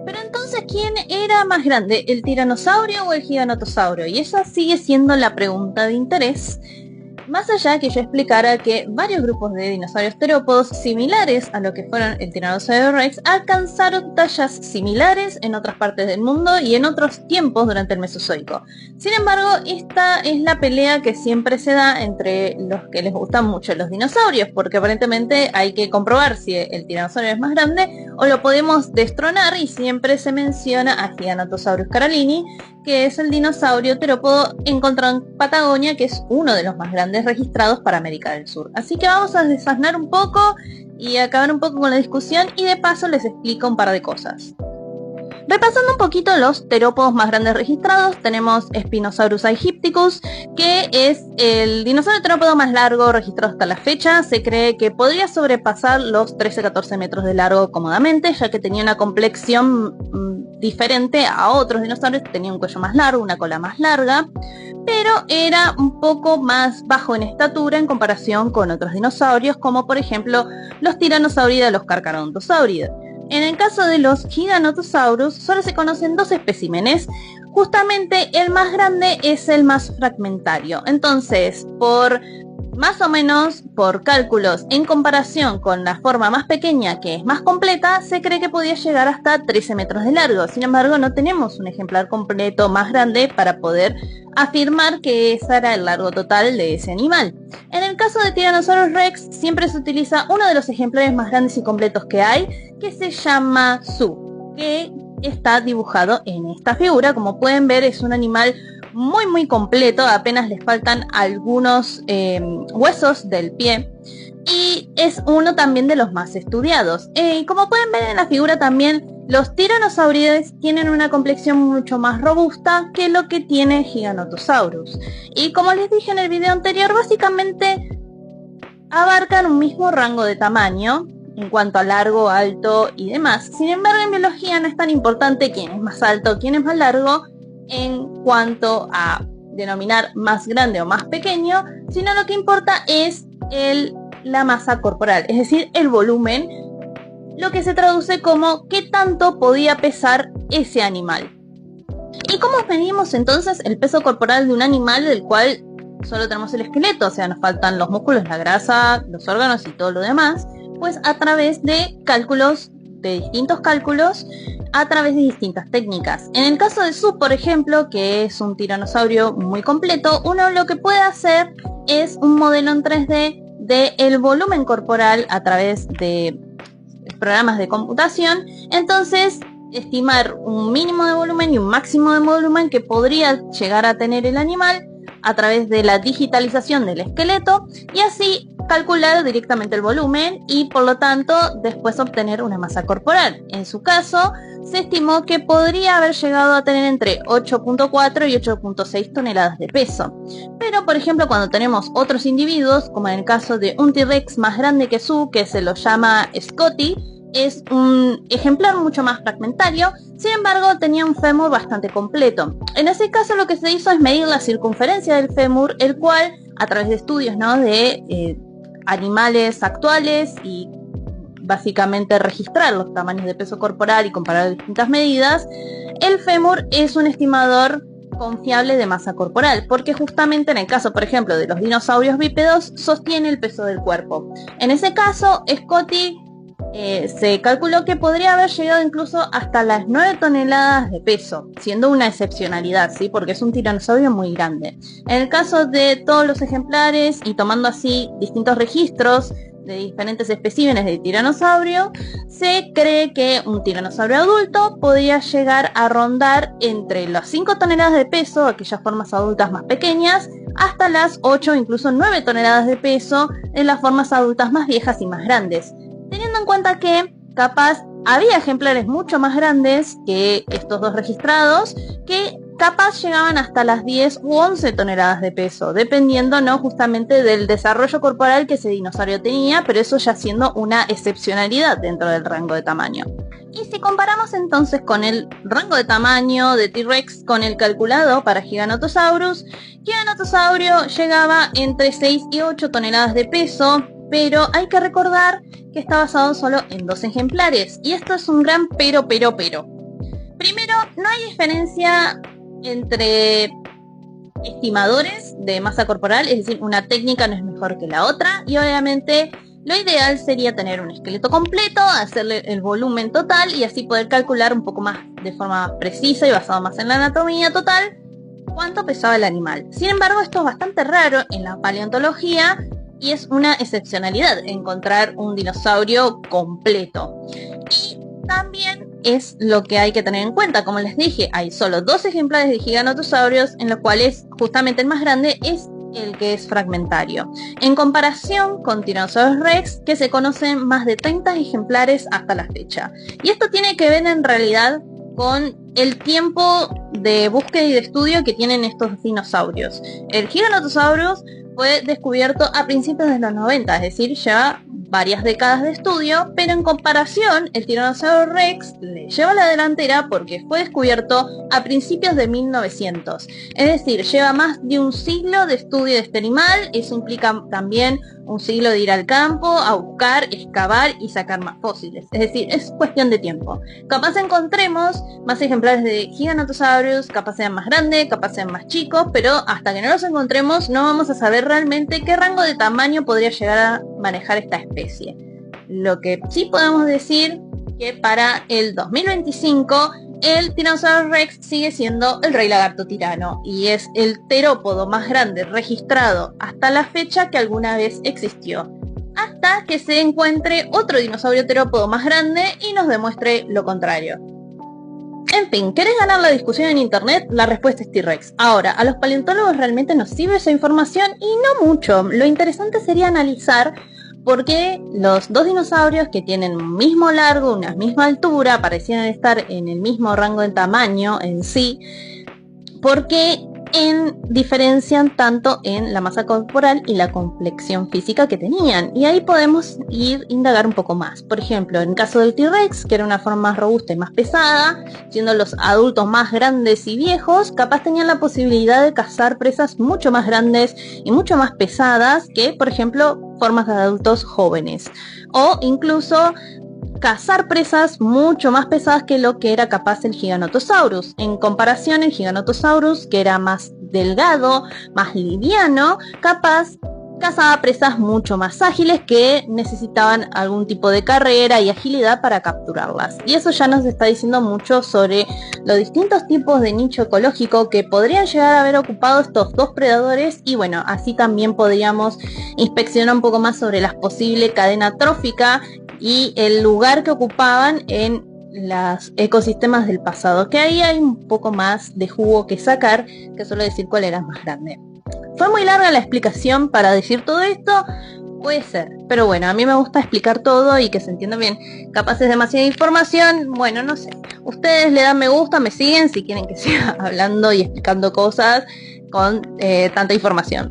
Pero entonces, ¿quién era más grande, el tiranosaurio o el giganotosaurio? Y esa sigue siendo la pregunta de interés. Más allá que yo explicara que varios grupos de dinosaurios terópodos similares a lo que fueron el Tiranosaurio Rex alcanzaron tallas similares en otras partes del mundo y en otros tiempos durante el Mesozoico. Sin embargo, esta es la pelea que siempre se da entre los que les gustan mucho los dinosaurios, porque aparentemente hay que comprobar si el tiranosaurio es más grande o lo podemos destronar, y siempre se menciona a Giganotosaurus carolini, que es el dinosaurio terópodo encontrado en Patagonia, que es uno de los más grandes registrados para América del Sur. Así que vamos a desasnar un poco y acabar un poco con la discusión, y de paso les explico un par de cosas. Repasando un poquito los terópodos más grandes registrados, tenemos Spinosaurus aegypticus, que es el dinosaurio terópodo más largo registrado hasta la fecha. Se cree que podría sobrepasar los 13-14 metros de largo cómodamente, ya que tenía una complexión diferente a otros dinosaurios. Tenía un cuello más largo, una cola más larga, pero era un poco más bajo en estatura en comparación con otros dinosaurios, como por ejemplo los Tyrannosauridae y los Carcharodontosauridae. En el caso de los Giganotosaurus solo se conocen dos especímenes. Justamente el más grande es el más fragmentario. Entonces, más o menos por cálculos, en comparación con la forma más pequeña, que es más completa, se cree que podía llegar hasta 13 metros de largo. Sin embargo, no tenemos un ejemplar completo más grande para poder afirmar que ese era el largo total de ese animal. En el caso de Tyrannosaurus Rex, siempre se utiliza uno de los ejemplares más grandes y completos que hay, que se llama Su, que está dibujado en esta figura. Como pueden ver, es un animal muy completo, apenas les faltan algunos huesos del pie, y es uno también de los más estudiados. Como pueden ver en la figura también, los tiranosaurides tienen una complexión mucho más robusta que lo que tiene Giganotosaurus. Y como les dije en el video anterior, básicamente abarcan un mismo rango de tamaño en cuanto a largo, alto y demás. Sin embargo, en biología no es tan importante quién es más alto, quién es más largo, en cuanto a denominar más grande o más pequeño, sino lo que importa es la masa corporal, es decir, el volumen, lo que se traduce como qué tanto podía pesar ese animal. ¿Y cómo medimos entonces el peso corporal de un animal del cual solo tenemos el esqueleto? O sea, nos faltan los músculos, la grasa, los órganos y todo lo demás. Pues a través de distintos cálculos, a través de distintas técnicas. En el caso de Su, por ejemplo, que es un tiranosaurio muy completo, uno lo que puede hacer es un modelo en 3D del volumen corporal a través de programas de computación. Entonces, estimar un mínimo de volumen y un máximo de volumen que podría llegar a tener el animal a través de la digitalización del esqueleto, y así calcular directamente el volumen y por lo tanto después obtener una masa corporal. En su caso, se estimó que podría haber llegado a tener entre 8.4 y 8.6 toneladas de peso. Pero por ejemplo, cuando tenemos otros individuos, como en el caso de un T-Rex más grande que Su, que se lo llama Scotty, es un ejemplar mucho más fragmentario. Sin embargo, tenía un fémur bastante completo. En ese caso, lo que se hizo es medir la circunferencia del fémur, el cual, a través de estudios, ¿no?, de animales actuales, y básicamente registrar los tamaños de peso corporal y comparar distintas medidas, el fémur es un estimador confiable de masa corporal, porque justamente en el caso, por ejemplo, de los dinosaurios bípedos, sostiene el peso del cuerpo. En ese caso, Scotty se calculó que podría haber llegado incluso hasta las 9 toneladas de peso, siendo una excepcionalidad, ¿sí?, porque es un tiranosaurio muy grande. En el caso de todos los ejemplares, y tomando así distintos registros de diferentes especímenes de tiranosaurio, se cree que un tiranosaurio adulto podría llegar a rondar entre las 5 toneladas de peso, aquellas formas adultas más pequeñas, hasta las 8 incluso 9 toneladas de peso en las formas adultas más viejas y más grandes. Teniendo en cuenta que capaz había ejemplares mucho más grandes que estos dos registrados, que capaz llegaban hasta las 10 u 11 toneladas de peso, dependiendo, ¿no?, justamente del desarrollo corporal que ese dinosaurio tenía, pero eso ya siendo una excepcionalidad dentro del rango de tamaño. Y si comparamos entonces con el rango de tamaño de T-Rex con el calculado para Giganotosaurus, Giganotosaurio llegaba entre 6 y 8 toneladas de peso, pero hay que recordar que está basado solo en 2 ejemplares, y esto es un gran pero. Primero, no hay diferencia entre estimadores de masa corporal, es decir, una técnica no es mejor que la otra, y obviamente lo ideal sería tener un esqueleto completo, hacerle el volumen total y así poder calcular un poco más de forma más precisa y basado más en la anatomía total cuánto pesaba el animal. Sin embargo, esto es bastante raro en la paleontología y es una excepcionalidad encontrar un dinosaurio completo. Y también es lo que hay que tener en cuenta. Como les dije, hay solo 2 ejemplares de giganotosaurios, en los cuales justamente el más grande es el que es fragmentario, en comparación con Tyrannosaurus Rex, que se conocen más de 30 ejemplares hasta la fecha. Y esto tiene que ver en realidad con el tiempo de búsqueda y de estudio que tienen estos dinosaurios. El Giganotosaurus fue descubierto a principios de los 90, es decir, ya varias décadas de estudio, pero en comparación el Tyrannosaurus Rex le lleva la delantera porque fue descubierto a principios de 1900, es decir, lleva más de un siglo de estudio de este animal. Eso implica también un siglo de ir al campo a buscar, excavar y sacar más fósiles, es decir, es cuestión de tiempo. Capaz encontremos más ejemplares de Giganotosaurus, capaz sean más grandes, capaz sean más chicos, pero hasta que no los encontremos no vamos a saber realmente qué rango de tamaño podría llegar a manejar esta especie. Lo que sí podemos decir que para el 2025 el Tyrannosaurus Rex sigue siendo el rey lagarto tirano y es el terópodo más grande registrado hasta la fecha que alguna vez existió, hasta que se encuentre otro dinosaurio terópodo más grande y nos demuestre lo contrario. En fin, ¿querés ganar la discusión en internet? La respuesta es T-Rex. Ahora, ¿a los paleontólogos realmente nos sirve esa información? Y no mucho. Lo interesante sería analizar por qué los 2 dinosaurios que tienen un mismo largo, una misma altura, parecían estar en el mismo rango de tamaño en sí, por qué diferencian tanto en la masa corporal y la complexión física que tenían. Y ahí podemos indagar un poco más. Por ejemplo, en el caso del T-Rex, que era una forma más robusta y más pesada, siendo los adultos más grandes y viejos, capaz tenían la posibilidad de cazar presas mucho más grandes y mucho más pesadas que, por ejemplo, formas de adultos jóvenes. O incluso cazar presas mucho más pesadas que lo que era capaz el Giganotosaurus. En comparación, el Giganotosaurus, que era más delgado, más liviano, capaz cazaba presas mucho más ágiles que necesitaban algún tipo de carrera y agilidad para capturarlas. Y eso ya nos está diciendo mucho sobre los distintos tipos de nicho ecológico que podrían llegar a haber ocupado estos 2 predadores, y bueno, así también podríamos inspeccionar un poco más sobre la posible cadena trófica y el lugar que ocupaban en los ecosistemas del pasado, que ahí hay un poco más de jugo que sacar que solo decir cuál era más grande. ¿Fue muy larga la explicación para decir todo esto? Puede ser, pero bueno, a mí me gusta explicar todo y que se entienda bien. Capaz es demasiada información, bueno, no sé. Ustedes le dan me gusta, me siguen si quieren que siga hablando y explicando cosas con tanta información.